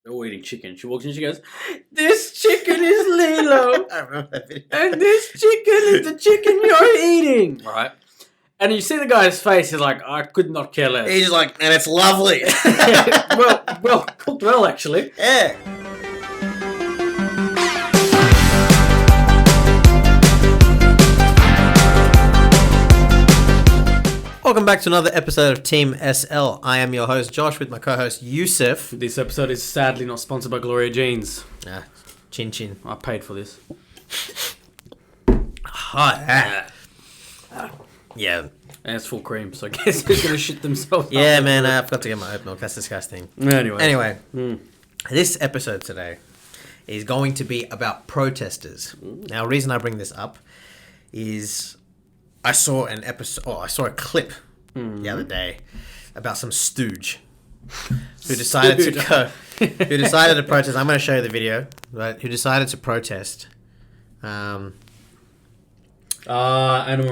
They're all eating chicken. She walks in, she goes, "This chicken is Lilo, I remember that video. and this chicken is the chicken you're eating." Right? And you see the guy's face. He's like, "I could not care less." He's just like, and it's lovely. well, cooked well, actually. Yeah. Welcome back to another episode of Team SL. I am your host, Josh, with my co-host, Youssef. This episode is sadly not sponsored by Gloria Jeans. Chin chin. I paid for this. Hot. Yeah. And it's full cream, so I guess they're going to shit themselves. Yeah, man, I forgot to get my oat milk. That's disgusting. Anyway. This episode today is going to be about protesters. Now, the reason I bring this up is I saw a clip the other day about some stooge who decided to protest. I'm going to show you the video, right? Who decided to protest Animal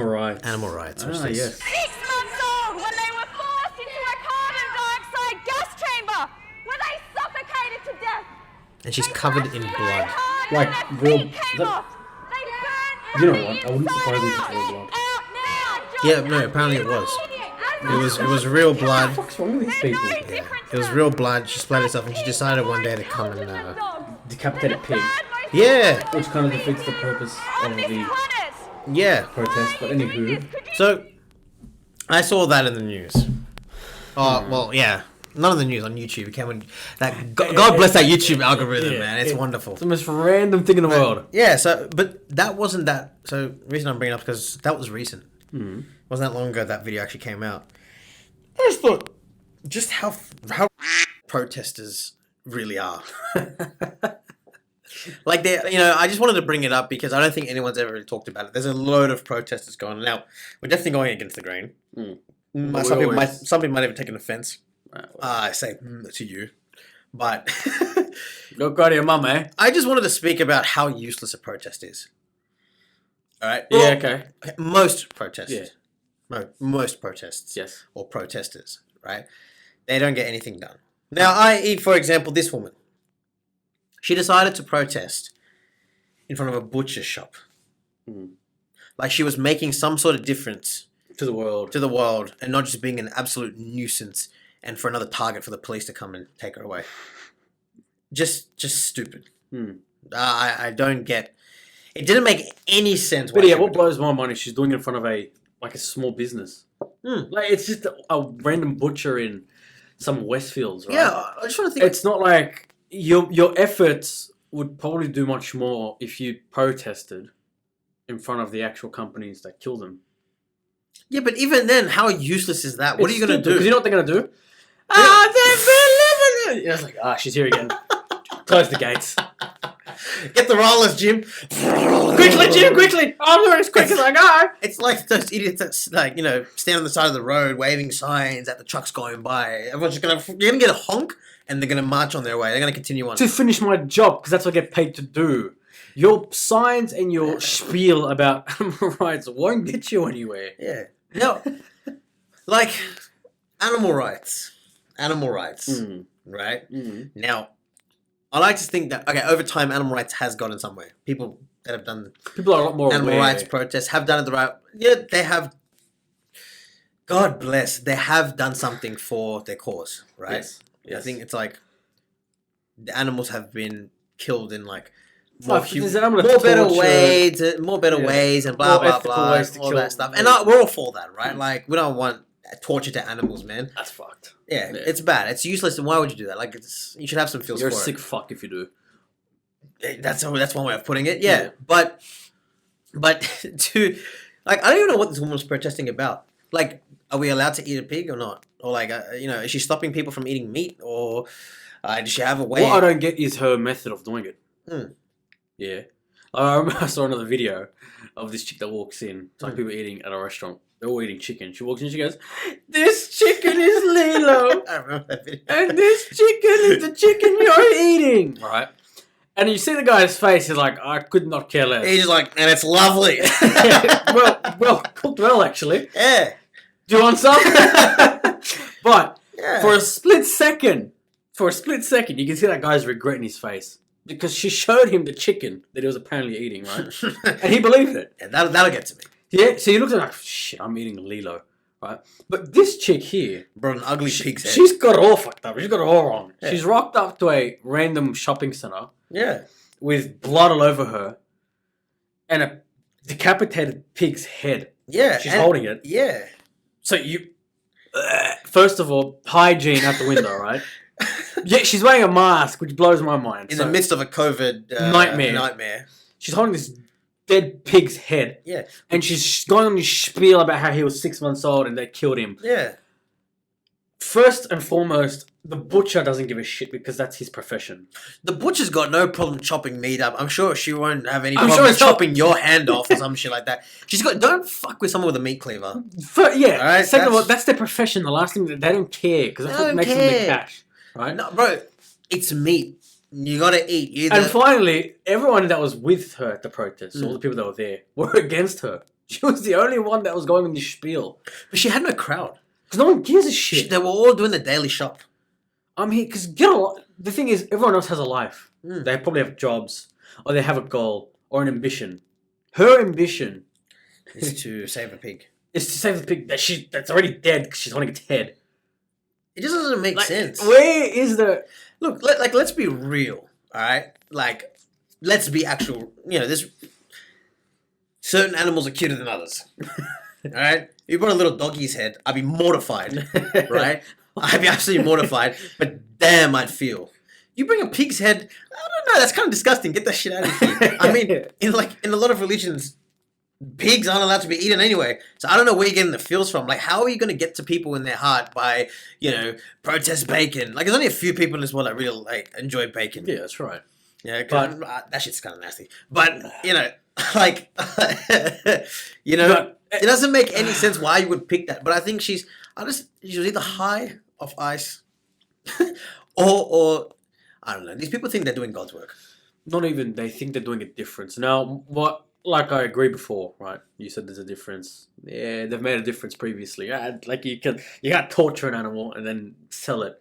rights. Animal rights. Yes. 6 months old when they were forced into a carbon dioxide gas chamber where they suffocated to death. And she's covered in blood. Like real. You know what? I wouldn't surprise me if it's real blood. Yeah, no, apparently it was. It was real blood. What's wrong with these people? Yeah. It was real blood. She splattered herself, and she decided one day to come and Decapitate a pig. yeah, Which kind of defeats the purpose of the yeah. protest. But anywho. So I saw that in the news. Oh well, yeah. None of the news on YouTube. It came on that. God bless that YouTube algorithm, man. It's wonderful. It's the most random thing in the world. Yeah. So, but that wasn't that. So, the reason I'm bringing it up is because that was recent. It wasn't that long ago that video actually came out. I just thought, just how protesters really are. Like I just wanted to bring it up because I don't think anyone's ever really talked about it. There's a load of protesters going on. Now, we're definitely going against the grain. Some people might have taken offense. I say to you, but Go to your mum, eh? I just wanted to speak about how useless a protest is. All right. Yeah. Okay. Most protests. Yeah. Most protests. Yes. Or protesters, right? They don't get anything done. Now, i.e., for example, this woman. She decided to protest in front of a butcher shop. Like she was making some sort of difference To the world. and not just being an absolute nuisance and for another target for the police to come and take her away. Just stupid. I don't get. It didn't make any sense. But yeah, what blows my mind is she's doing it in front of a small business. Like it's just a random butcher in some Westfields, right? Yeah, I just want to think. It's not like your efforts would probably do much more if you protested in front of the actual companies that kill them. Yeah, but even then, how useless is that? What are you going to do? Because you know what they're going to do? Yeah, it's like, she's here again. Close the gates. Get the rollers, Jim. Quickly, Jim, quickly. I'm doing as quick as I go. It's like those idiots that, stand on the side of the road waving signs at the trucks going by. Everyone's just you're going to get a honk and they're going to march on their way. They're going to continue on. To finish my job, because that's what I get paid to do. Your signs and your spiel about animal rights won't get you anywhere. Yeah. No. Like, animal rights. Right? Now, I like to think that, over time, animal rights has gotten somewhere. People that have done People are a lot more animal aware. rights protests have done it the right. Yeah, they have. God bless. They have done something for their cause, right? Yes. I think it's like the animals have been killed in like more better ways, and blah blah blah, all that stuff. And we're all for that, right? Like we don't want torture to animals, man. That's fucked. Yeah, it's bad. It's useless. And why would you do that? Like, you should have some feels You're for a it. sick fuck if you do. That's one way of putting it. Yeah. But to like, I don't even know what this woman was protesting about. Like, are we allowed to eat a pig or not? Or like, is she stopping people from eating meat? Or does she have a way? What I don't get is her method of doing it. Yeah. I remember I saw another video of this chick that walks in. It's like people eating at a restaurant. They're all eating chicken. She walks in, she goes, "This chicken is Lilo, I remember that video. and this chicken is the chicken you're eating." Right? And you see the guy's face. He's like, "I could not care less." He's just like, and it's lovely. well, cooked well, actually. Yeah. Do you want some? But Yeah. for a split second, For a split second, you can see that guy's regret in his face. Because she showed him the chicken that he was apparently eating, right? And he believed it. Yeah, that'll get to me. Yeah, so he looks like, shit, I'm eating a Lilo, right? But this chick here... Bro, an ugly pig's head. She's got it all fucked up. She's got it all wrong. Yeah. She's rocked up to a random shopping centre. Yeah. With blood all over her. And a decapitated pig's head. Yeah. She's holding it. Yeah. So you... First of all, hygiene out the window, right? Yeah, she's wearing a mask, which blows my mind. In the midst of a COVID nightmare. She's holding this dead pig's head. Yeah. And she's going on this spiel about how he was 6 months old and they killed him. Yeah. First and foremost, the butcher doesn't give a shit because that's his profession. The butcher's got no problem chopping meat up. I'm sure she won't have any problem chopping your hand off or some shit like that. Don't fuck with someone with a meat cleaver. Yeah. Right? Second of all, that's their profession. The last thing, they don't care because that's what makes them the cash. Right? No, bro, it's meat. You gotta eat. And finally, everyone that was with her at the protest, all the people that were there, were against her. She was the only one that was going in this spiel. But she had no crowd. Because no one gives a shit. They were all doing the daily shop. I'm here because the thing is, everyone else has a life. They probably have jobs, or they have a goal, or an ambition. Her ambition is to save a pig. Is to save the pig that's already dead because she's holding its head. It just doesn't make sense. Where is the... Look, let's be real, alright? Let's be actual... there's... Certain animals are cuter than others. Alright? You brought a little doggy's head, I'd be mortified. Right? I'd be absolutely mortified. But damn, I'd feel. You bring a pig's head... I don't know, that's kind of disgusting. Get that shit out of here. I mean, in a lot of religions... Pigs aren't allowed to be eaten anyway. So I don't know where you're getting the feels from. How are you going to get to people in their heart by, protest bacon? There's only a few people in this world that really, enjoy bacon. Yeah, that's right. Yeah, because that shit's kind of nasty. But, it doesn't make any sense why you would pick that. But I think she was either high off ice or, I don't know. These people think they're doing God's work. Not even, they think they're doing a difference. Now, like I agree before, right? You said there's a difference. Yeah, they've made a difference previously. You can't torture an animal and then sell it.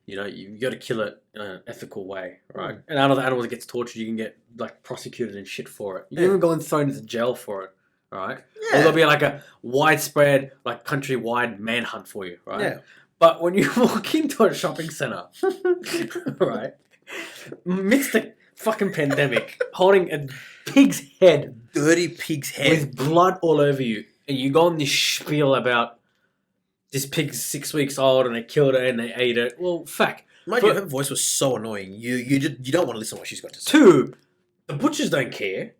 You got to kill it in an ethical way, right? And out of the animal that gets tortured, you can get prosecuted and shit for it. You can even go and thrown into jail for it, right? Yeah. Or there'll be a widespread, countrywide manhunt for you, right? Yeah. But when you walk into a shopping center, right, amidst the fucking pandemic, holding a pig's head, dirty pig's head with blood all over you, and you go on this spiel about this pig's 6 weeks old and they killed it and they ate it. Well, fuck. Mind you, her voice was so annoying. You don't want to listen to what she's got to say. 2, the butchers don't care.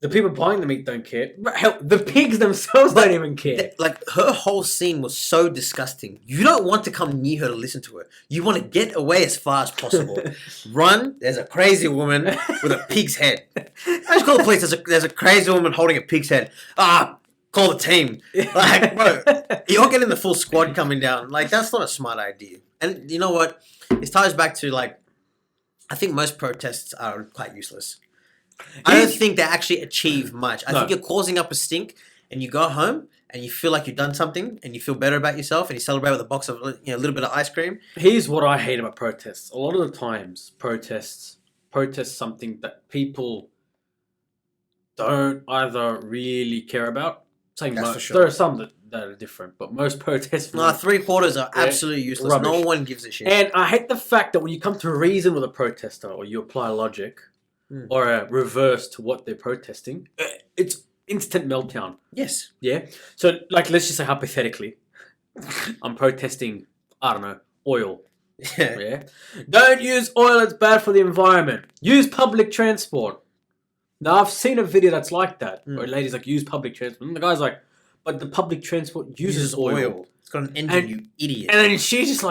The people buying the meat don't care. Hell, the pigs themselves don't even care. Her whole scene was so disgusting. You don't want to come near her to listen to her. You want to get away as far as possible. Run. There's a crazy woman with a pig's head. I just call the police. There's a crazy woman holding a pig's head. Call the team. Bro, you're getting the full squad coming down. That's not a smart idea. And you know what? It ties back to, I think most protests are quite useless. I don't think they actually achieve much. I think you're causing up a stink, and you go home and you feel like you've done something, and you feel better about yourself, and you celebrate with a box of a little bit of ice cream. Here's what I hate about protests. A lot of the times, protests something that people don't either really care about. That's for sure. There are some that are different, but most protests... No, 3/4 are absolutely useless. Rubbish. No one gives a shit. And I hate the fact that when you come to reason with a protester, or you apply logic, or a reverse to what they're protesting, it's instant meltdown. Yes. Yeah? So, let's just say hypothetically, I'm protesting, I don't know, oil. Yeah? Don't use oil, it's bad for the environment. Use public transport. Now, I've seen a video that's like that, where a lady's use public transport. And the guy's but the public transport uses oil. It's got an engine, you idiot. And then she's just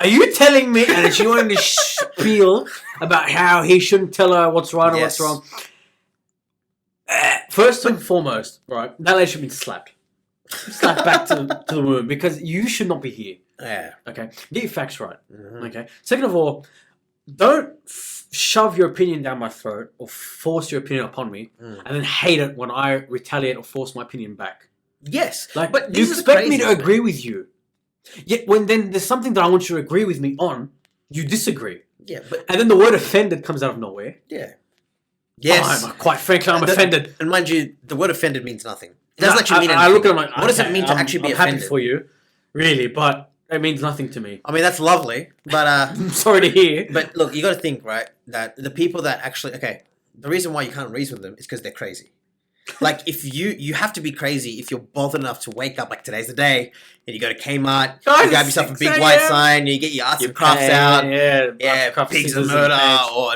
are you telling me? And then she wanted to spiel about how he shouldn't tell her what's right or what's wrong. First and foremost, right, that lady should be slapped. Slapped back to the woman because you should not be here. Yeah. Okay? Get your facts right. Mm-hmm. Okay? Second of all, don't shove your opinion down my throat or force your opinion upon me and then hate it when I retaliate or force my opinion back. Yes. But you expect me to agree with you. Yet when then there's something that I want you to agree with me on, You disagree. Yeah, but And then the word offended comes out of nowhere. yeah. Yes. Quite frankly, I'm offended. And mind you, the word offended means nothing. It doesn't actually mean I anything. look at him like, what does it mean to actually be I'm offended? happy for you, really, but it means nothing to me. I mean, that's lovely, but I'm sorry to hear. but look, you got to think, right? That the people that actually the reason why you can't reason with them is because they're crazy. Like if you have to be crazy if you're bothered enough to wake up like today's the day and you go to Kmart, Guys, you grab yourself a big 6 white a.m. sign, you get your arts You and crafts pay, out, yeah, pigs and murder or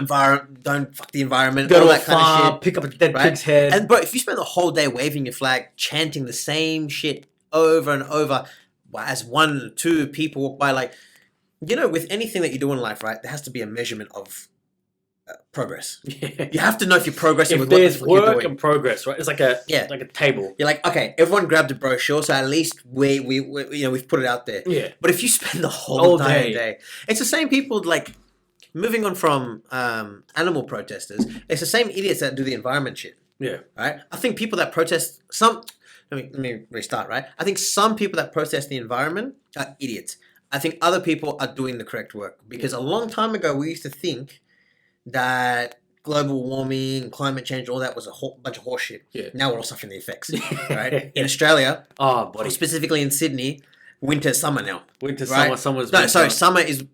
don't fuck the environment, go all to a that kind of farm, shit. pick up a dead Right? pig's head. And bro, if you spend the whole day waving your flag, chanting the same shit over and over, as 1 or 2 people walk by, like, you know, with anything that you do in life, right, there has to be a measurement of progress. Yeah. You have to know if you're progressing If with what there's the fuck you're work doing. and progress, right? It's like a table. You're like, okay, everyone grabbed a brochure, so at least we you know, we've put it out there. Yeah. But if you spend the whole All entire day. day, it's the same people, like, moving on from animal protesters, it's the same idiots that do the environment shit, Yeah. right? I think people that protest, let me restart, right? I think some people that protest the environment are idiots. I think other people are doing the correct work. Because a long time ago, we used to think that global warming, climate change, all that was a bunch of horse shit. Yeah. Now we're all suffering the effects, right? In Australia, Oh, buddy. specifically in Sydney, winter, summer now. Winter, right? summer's No, winter. sorry, summer is...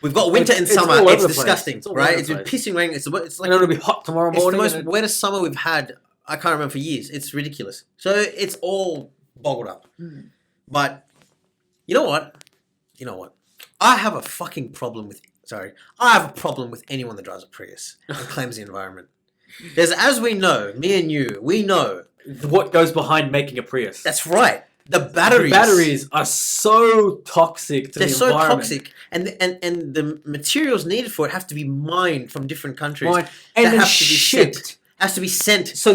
We've got winter and It's summer. all over It's the place. disgusting, It's all right? over It's the been place. pissing rain. It's like And it'll be hot tomorrow it's the morning. most wettest summer we've had. I can't remember for years. It's ridiculous. So it's all boggled up. But you know what? I have a fucking problem with. I have a problem with anyone that drives a Prius and claims the environment. Because as we know, me and you, we know What goes behind making a Prius? that's right. The batteries. The batteries are so toxic to They're the so environment. toxic, and the materials needed for it have to be mined from different countries. And that then have to be shipped. sent. Has to be sent. So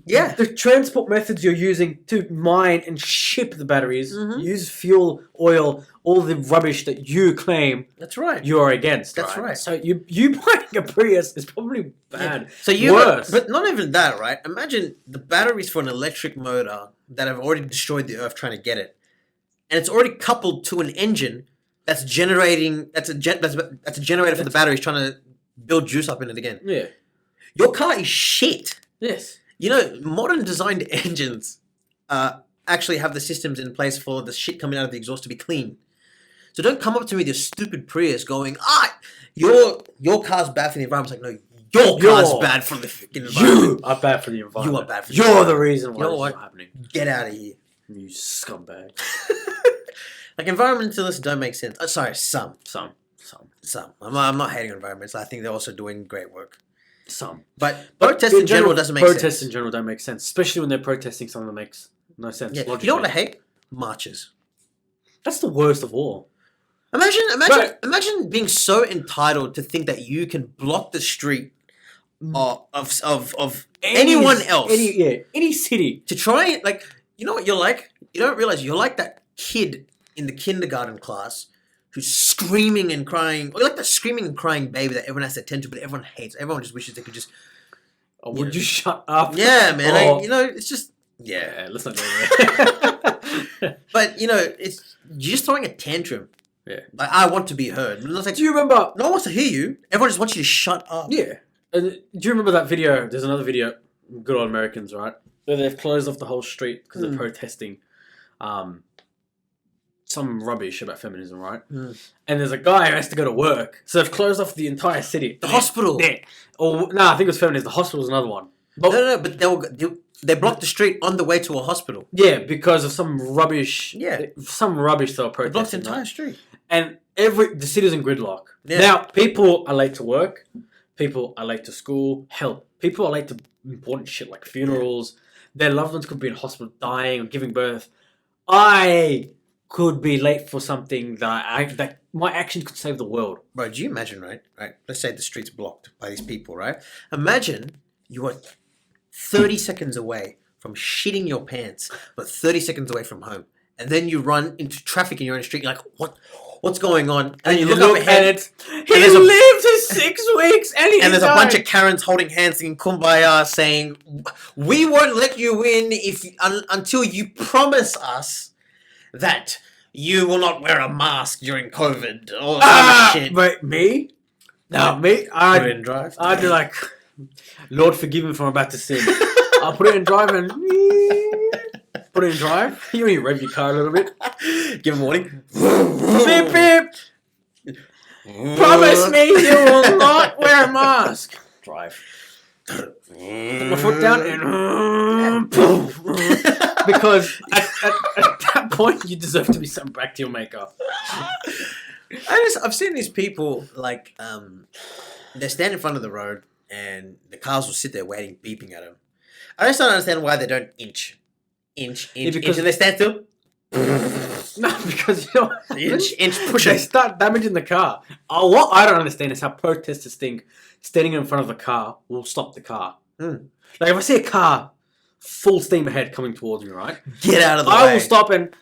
Yeah. the transport methods you're using to mine and ship the batteries, Mhm. use fuel, oil, all the rubbish that you claim That's right. you are against. That's right. So you buying a Prius is probably bad. So you, worse. but not even that, right? Imagine the batteries for an electric motor that have already destroyed the earth trying to get it, and it's already coupled to an engine that's generating. That's a generator for the batteries trying to build juice up in it again. Yeah. Your car is shit. Yes. You know, modern designed engines actually have the systems in place for the shit coming out of the exhaust to be clean. So don't come up to me with your stupid Prius going, your car's bad for the environment. It's like, no, your car's bad for the fucking environment. You are bad for the environment. You are bad for the You're environment. the reason why You know this what? is happening. Get out of here. You scumbag. Like, environmentalists don't make sense. Sorry, some. Some. I'm not hating on environmentalists. I think they're also doing great work. Some. But protests in general doesn't make sense. Protests in general don't make sense, especially when they're protesting something that makes no sense. Yeah. Logically. You know what I hate? Marches. That's the worst of all. Imagine being so entitled to think that you can block the street of anyone else Any city. to try, like, you know what you're like? You don't realize you're like that kid in the kindergarten class who's screaming and crying, or you're like that screaming and crying baby that everyone has to attend to, but everyone hates. Everyone just wishes they could just. Oh, would you shut up? Yeah, man. Oh. It's just. Yeah, let's not go there. But it's you're just throwing a tantrum. Yeah. Like, I want to be heard. It's like, Do you remember? no one wants to hear you. Everyone just wants you to shut up. Yeah. Do you remember that video? There's another video. Good old Americans, right? Where they've closed off the whole street because they're protesting some rubbish about feminism, right? And there's a guy who has to go to work, so they've closed off the entire city. The hospital. Yeah. Or no, I think it was feminism. The hospital was another one. But, No, but they blocked the street on the way to a hospital. yeah, because of some rubbish. Yeah. Some rubbish they were They protesting. blocked the entire right? street. And the city's in gridlock. Yeah. Now, people are late to work. People are late to school. Hell, people are late to important shit like funerals. Their loved ones could be in hospital dying or giving birth. I could be late for something that my action could save the world. Bro, do you imagine, right? Let's say the street's blocked by these people, right? Imagine you are 30 seconds away from shitting your pants, but 30 seconds away from home. And then you run into traffic in your own street. You're like, what's going on? And then you look up ahead. and it's, he there's a- lived his 6 weeks and he and there's died. a bunch of Karens holding hands singing Kumbaya saying, we won't let you in until you promise us that you will not wear a mask during COVID or some shit. But me? No, me. Put it in drive. I'd be like, Lord, forgive me if I'm about to sin. I'll put it in drive and put it in drive. You only rev your car a little bit. Give him a warning. Beep beep. Promise me you will not wear a mask. Drive. Put my foot down and because at that point you deserve to be sent back to your maker. I've seen these people like they stand in front of the road and the cars will sit there waiting, beeping at them. I just don't understand why they don't inch, because they stand still. No, because you know inch, push they it. start damaging the car. What I don't understand is how protesters think standing in front of a car will stop the car. Like if I see a car full steam ahead coming towards me, right? Get out of the way. I will stop and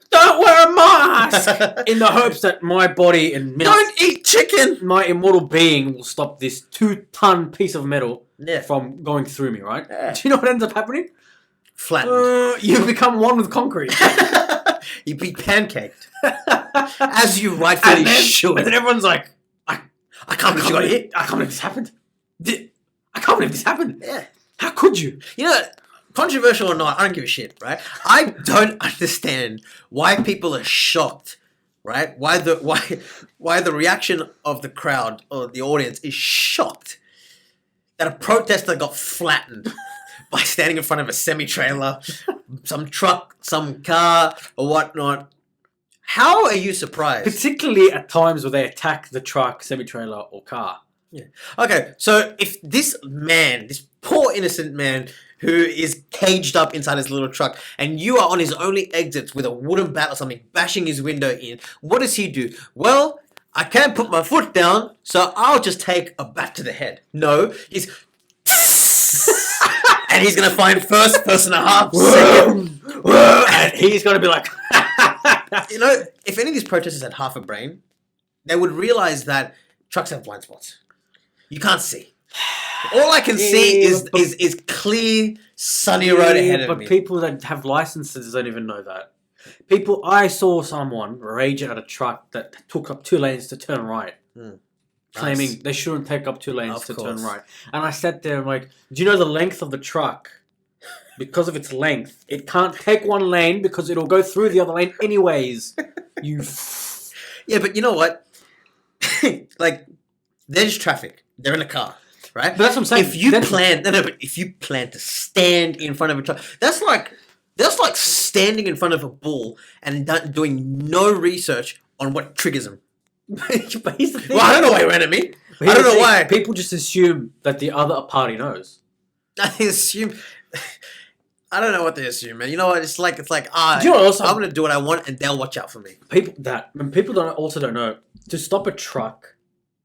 don't wear a mask in the hopes that my body and Don't eat chicken. my immortal being will stop this 2-ton piece of metal Yeah. from going through me, right? Yeah. Do you know what ends up happening? Flattened. You become one with concrete. You be pancaked. As you rightfully should. And then everyone's like, I can't believe you got hit. I can't believe this happened. I can't believe this happened. Yeah. How could you? You know, controversial or not, I don't give a shit, right? I don't understand why people are shocked, right? Why the reaction of the crowd or the audience is shocked that a protester got flattened by standing in front of a semi-trailer, some truck, some car, or whatnot. How are you surprised? Particularly at times where they attack the truck, semi-trailer, or car. Yeah. Okay, so if this man, this poor innocent man who is caged up inside his little truck, and you are on his only exits with a wooden bat or something bashing his window in, what does he do? Well, I can't put my foot down, so I'll just take a bat to the head. No, he's... and he's going to find first person a half second. And he's going to be like... You know, if any of these protesters had half a brain, they would realize that trucks have blind spots. You can't see. All I can see is clear, sunny road ahead of me. But people that have licenses don't even know that. I saw someone rage at a truck that took up 2 lanes to turn right. Claiming Nice. they shouldn't take up 2 lanes Of to course. turn right. And I sat there and like, do you know the length of the truck? Because of its length, it can't take 1 lane because it'll go through the other lane anyways. Yeah, but you know what? Like, there's traffic. They're in a car, right? But that's what I'm saying. If you plan to stand in front of a truck, that's like standing in front of a bull and doing no research on what triggers him. But here's the thing. Well, I don't know why you ran at me. I don't know why. People just assume that the other party knows. I assume. I don't know what they assume, man. You know what? It's like Do you know what else I'm gonna do what I want, and they'll watch out for me. People don't know, to stop a truck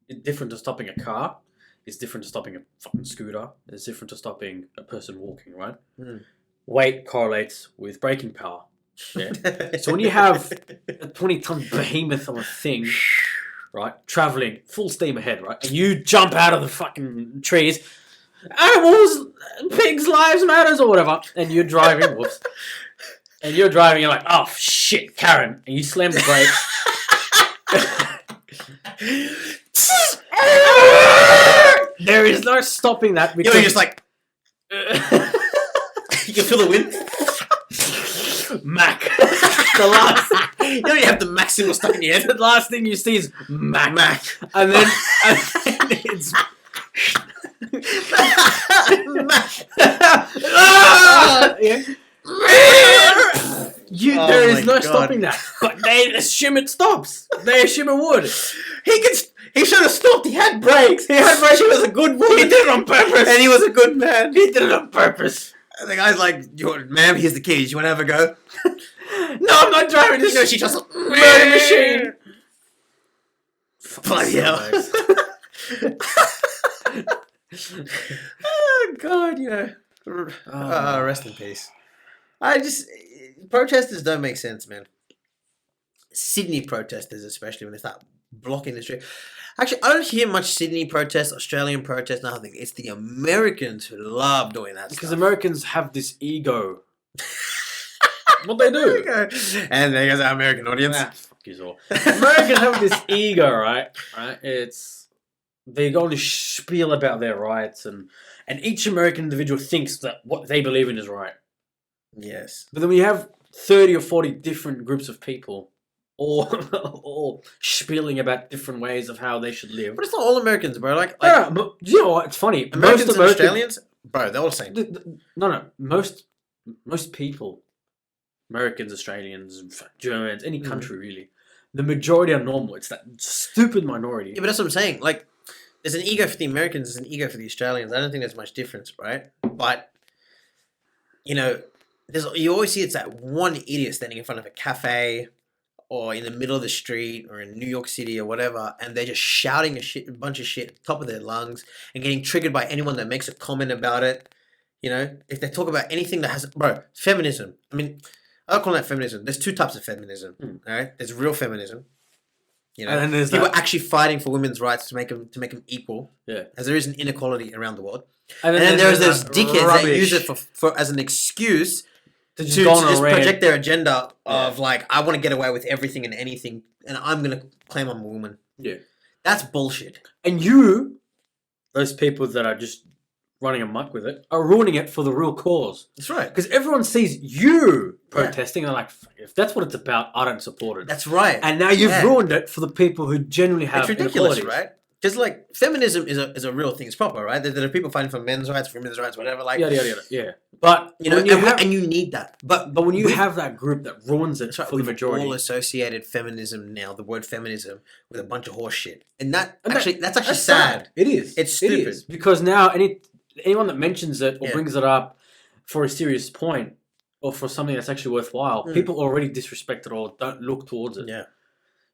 is different to stopping a car. It's different to stopping a fucking scooter. It's different to stopping a person walking, right? Weight correlates with braking power. Yeah. So when you have a 20-ton behemoth of a thing, right, traveling full steam ahead, right, and you jump out of the fucking trees, animals, pigs' lives matters or whatever, and you're driving, whoops, and you're like, oh shit, Karen, and you slam the brakes. There is no stopping that because You're just like you can feel the wind. Mac. The last, You don't even have the maximum stuck in your head. the last thing you see is Mac. And then it's yeah. There is no stopping that. But they assume it stops. They assume it would. He should have stopped. He had brakes. He was a good boy. He did it on purpose. And he was a good man. He did it on purpose. And the guy's like, ma'am, here's the keys. You want to have a go? No, I'm not driving this. You know, she just murder machine. Bloody hell. Oh, God, you know. Rest in peace. Protesters don't make sense, man. Sydney protesters, especially when they start blocking the street. Actually, I don't hear much Sydney protests, Australian protests, nothing. It's the Americans who love doing that Because stuff. Americans have this ego. What they do? And there goes our American audience. Fuck you all. Americans have this ego, right? They go on this spiel about their rights, and each American individual thinks that what they believe in is right. Yes. But then when you have 30 or 40 different groups of people all spieling about different ways of how they should live. But it's not all Americans, bro. Like yeah, but you know what? It's funny. Americans and Australians, bro, they're all the same. No. Most people, Americans, Australians, Germans, any country really, the majority are normal. It's that stupid minority. Yeah, but that's what I'm saying. Like, there's an ego for the Americans, there's an ego for the Australians. I don't think there's much difference, right? But, you know, you always see it's that one idiot standing in front of a cafe or in the middle of the street or in New York City or whatever, and they're just shouting a bunch of shit at the top of their lungs and getting triggered by anyone that makes a comment about it. You know, if they talk about anything that has... Bro, feminism. I mean, I don't call that feminism. There's two types of feminism, all right? There's real feminism. You know, and there's people actually fighting for women's rights to make them equal. Yeah, as there is an inequality around the world. And then there's those dickheads that use it for as an excuse to just project their agenda of like, I want to get away with everything and anything, and I'm gonna claim I'm a woman. Yeah, that's bullshit. And those people that are just running amok with it are ruining it for the real cause. That's right. Because everyone sees you protesting and they're like, if that's what it's about, I don't support it. That's right. And now you've ruined it for the people who genuinely have It's ridiculous, right? Because like feminism is a real thing. It's proper, right? There are people fighting for men's rights, for women's rights, whatever. Like yeah. But you know, and you need that. But when you have that group that ruins it for the majority, all associated feminism now, the word feminism, with a bunch of horse shit, and that's actually sad. It is. It's stupid. It is. Because now anyone that mentions it or brings it up for a serious point or for something that's actually worthwhile, people already disrespect it or don't look towards it. Yeah.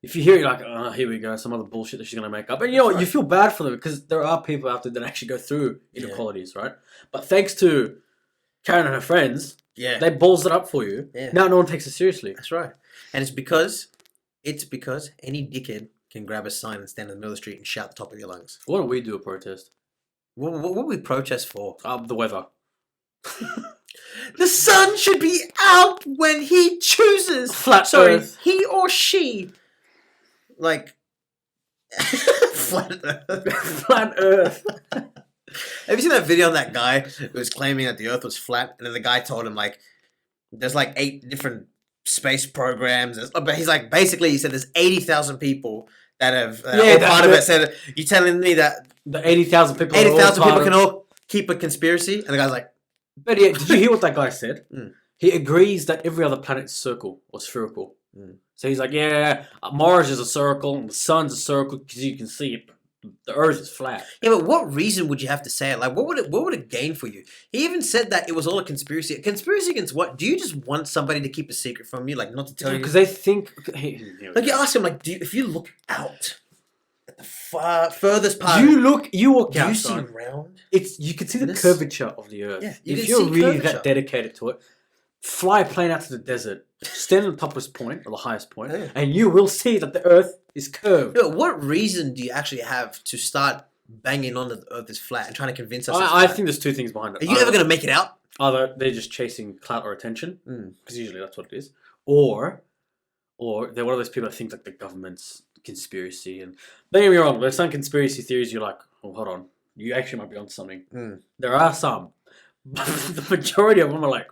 If you hear it, you're like, oh, here we go, some other bullshit that she's going to make up. And you know what? You feel bad for them because there are people out there that actually go through inequalities, right? But thanks to Karen and her friends, they balls it up for you. Yeah. Now no one takes it seriously. That's right. And it's because any dickhead can grab a sign and stand in the middle of the street and shout at the top of your lungs. Why don't we do a protest? What would we protest for? The weather. The sun should be out when he chooses. Flat Earth. He or she. Like, flat Earth. Flat Earth. Have you seen that video on that guy who was claiming that the Earth was flat? And then the guy told him, like, there's like 8 different space programs. But he's like, basically, he said there's 80,000 people that have part of it. Said, you're telling me that the 80,000 people can all keep a conspiracy? And the guy's like... But yeah, did you hear what that guy said? He agrees that every other planet's circle or spherical. So he's like, yeah, Mars is a circle, and the sun's a circle because you can see it. The Earth is flat. Yeah, but what reason would you have to say it? Like, what would it gain for you? He even said that it was all a conspiracy. A conspiracy against what? Do you just want somebody to keep a secret from you, like not to tell you? Because they think. Like you ask him, like, if you look out at the furthest part, you walk out. Do you see around? You can see the curvature of the Earth. Yeah, if you're really that dedicated to it, fly a plane out to the desert, stand on the topmost point or the highest point, and you will see that the Earth is curved. Yeah, what reason do you actually have to start banging on that the Earth is flat and trying to convince us? I think there's 2 things behind it. Are you ever going to make it out? Either they're just chasing clout or attention, because usually that's what it is, or they're one of those people that think like the government's conspiracy. And don't get me wrong, there's some conspiracy theories you're like, oh, hold on, you actually might be onto something. There are some, but the majority of them are like,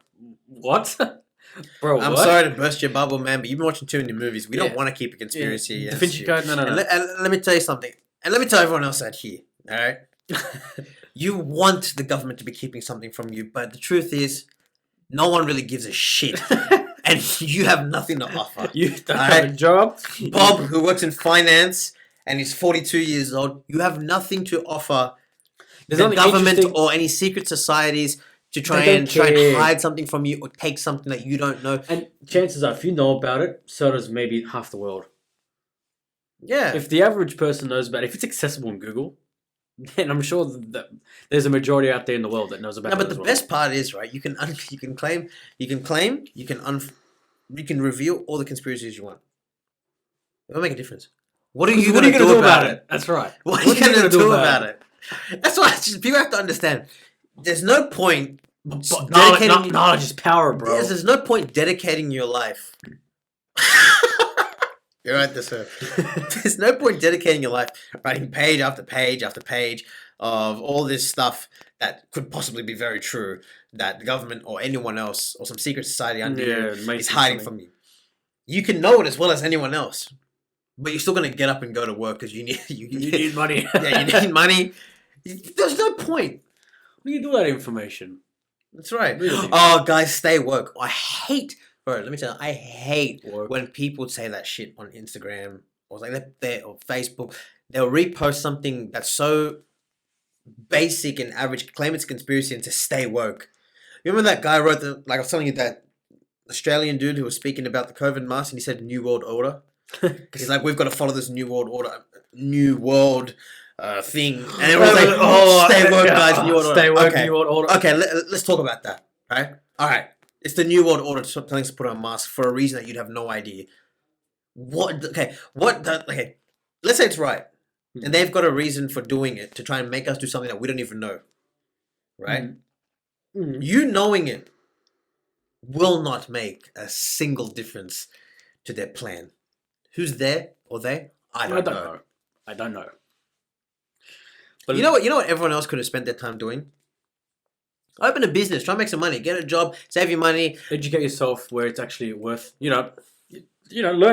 what? Bro, I'm sorry to burst your bubble, man, but you've been watching too many movies. We don't want to keep a conspiracy. Da Vinci Code, no. And let me tell you something. And let me tell everyone else out here, all right? You want the government to be keeping something from you, but the truth is, no one really gives a shit. And you have nothing to offer. You don't have a job? Bob, who works in finance, and he's 42 years old, you have nothing to offer the government or any secret societies to try and hide something from you or take something that you don't know. And chances are, if you know about it, so does maybe half the world. Yeah. If the average person knows about it, if it's accessible in Google, then I'm sure that there's a majority out there in the world that knows about it. No, but the best part is, right, you can reveal all the conspiracies you want. It won't make a difference. What are you going to do about it? That's right. What are you going to do about it? That's why people have to understand. There's no point But dedicating knowledge is power, bro. there's no point dedicating your life. You're right, this sir. There's no point dedicating your life writing page after page after page of all this stuff that could possibly be very true that the government or anyone else or some secret society under you is hiding from you. You can know it as well as anyone else, but you're still gonna get up and go to work because you need money. Yeah, you need money. There's no point. What do you do with that information? That's right. Really? Oh, guys, stay woke. I hate, bro. Let me tell you, I hate when people say that shit on Instagram or like or Facebook. They'll repost something that's so basic and average, claim it's a conspiracy, and to stay woke. You remember that guy wrote I was telling you, that Australian dude who was speaking about the COVID mask, and he said New World Order. He's like, we've got to follow this New World Order, New World thing, and everyone's like, "Oh, stay woke, guys, New World Order." Stay woke, okay. New World Order. Okay, let's talk about that, right? All right, it's the New World Order telling us to put on a mask for a reason that you'd have no idea. What? Okay, okay, let's say it's right, and they've got a reason for doing it to try and make us do something that we don't even know, right? You knowing it will not make a single difference to their plan. Who's there or they? I don't know. I don't know. But you know what everyone else could have spent their time doing? Open a business, try and make some money, get a job, save your money, educate yourself where it's actually worth. Learn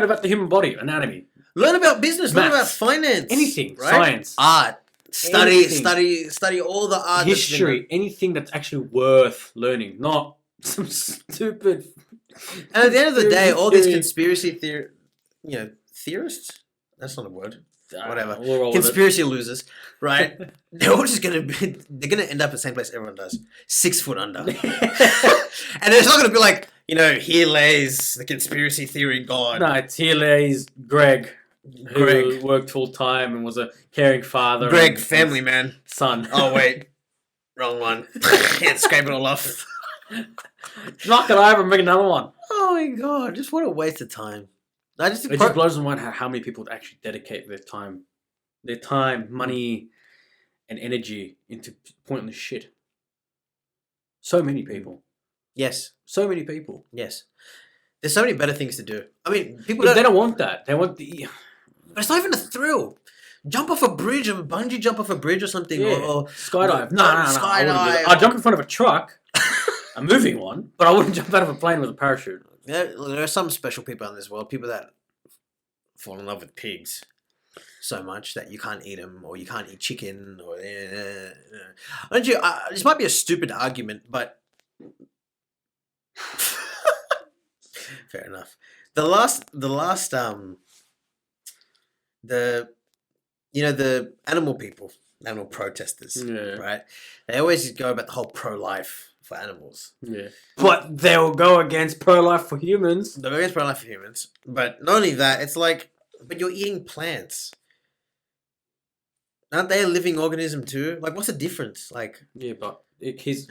about the human body, anatomy. Learn about business, learn about finance, anything, right? Science, art. Study all the art, history, anything that's actually worth learning, not some stupid. And at the end of the day, all these conspiracy theorists. That's not a word. Whatever. Conspiracy losers, right? They're all just they're gonna end up at the same place everyone does. 6 foot under. And it's not gonna be like, here lays the conspiracy theory god. No, it's here lays Greg. Who worked full time and was a caring father. Greg, family man. Son. Oh wait. Wrong one. Can't scrape it all off. Knock it over and make another one. Oh my god, just what a waste of time. It just blows my mind how many people actually dedicate their time, money, and energy into pointless shit. So many people. Yes. So many people. Yes. There's so many better things to do. I mean, people they don't want that. They want the... But it's not even a thrill. Jump off a bridge, or bungee jump off a bridge or something. Yeah. Or skydive. No. Skydive. I'd jump in front of a truck, a moving one, but I wouldn't jump out of a plane with a parachute. There are some special people in this world. People that fall in love with pigs so much that you can't eat them, or you can't eat chicken, or... Don't you... this might be a stupid argument, but... Fair enough. The animal people, animal protesters, right? They always go about the whole pro-life for animals. Yeah. But they'll go against pro-life for humans. They'll go against pro-life for humans. But not only that, it's like, but you're eating plants. Aren't they a living organism too? Like, what's the difference? Like, yeah, but it's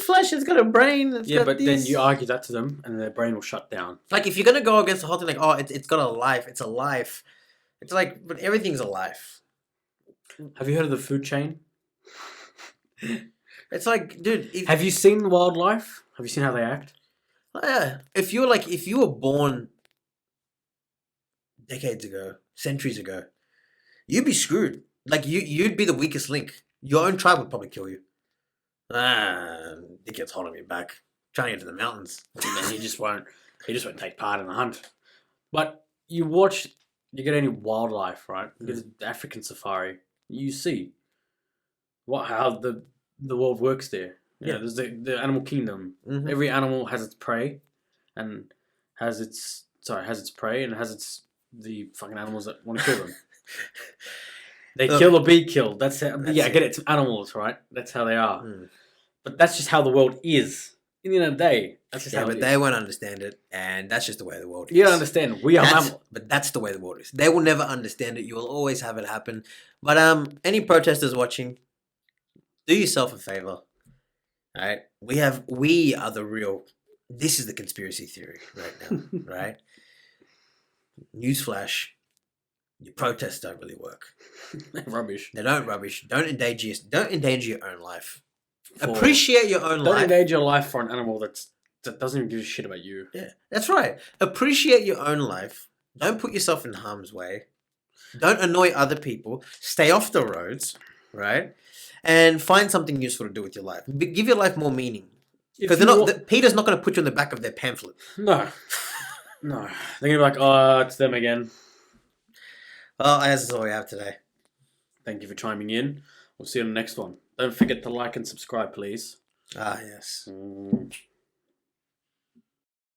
flesh, it's got a brain. Then you argue that to them and their brain will shut down. Like, if you're going to go against the whole thing, like, oh, it's got a life, it's a life. It's like, but everything's a life. Have you heard of the food chain? It's like, dude. Have you seen wildlife? Have you seen how they act? Yeah. If you were born decades ago, centuries ago, you'd be screwed. Like, you'd be the weakest link. Your own tribe would probably kill you. It gets holding me back. Trying to get to the mountains. And then he just won't take part in the hunt. But you get any wildlife, right? You get the African safari. You see how the world works there. Yeah, there's the animal kingdom. Mm-hmm. Every animal has its prey, and has its prey, and has the fucking animals that want to kill them. They kill or be killed. That's how. I get it. It's animals, right? That's how they are. Mm. But that's just how the world is. In the end of the day, that's just how it is. They won't understand it, and that's just the way the world is. You don't understand. We are mammals. But that's the way the world is. They will never understand it. You will always have it happen. But any protesters watching, do yourself a favor. All right? We are the real... This is the conspiracy theory right now, right? Newsflash. Your protests don't really work. Rubbish. They don't rubbish. Don't endanger your own life. Appreciate your own Don't life. engage your life for an animal that doesn't even give a shit about you. Yeah, that's right. Appreciate your own life. Don't put yourself in harm's way. Don't annoy other people. Stay off the roads, right? And find something useful to do with your life. Give your life more meaning. Because Peter's not going to put you on the back of their pamphlet. No. No. They're going to be like, oh, it's them again. Well, that's all we have today. Thank you for chiming in. We'll see you on the next one. Don't forget to like and subscribe, please. Ah, yes.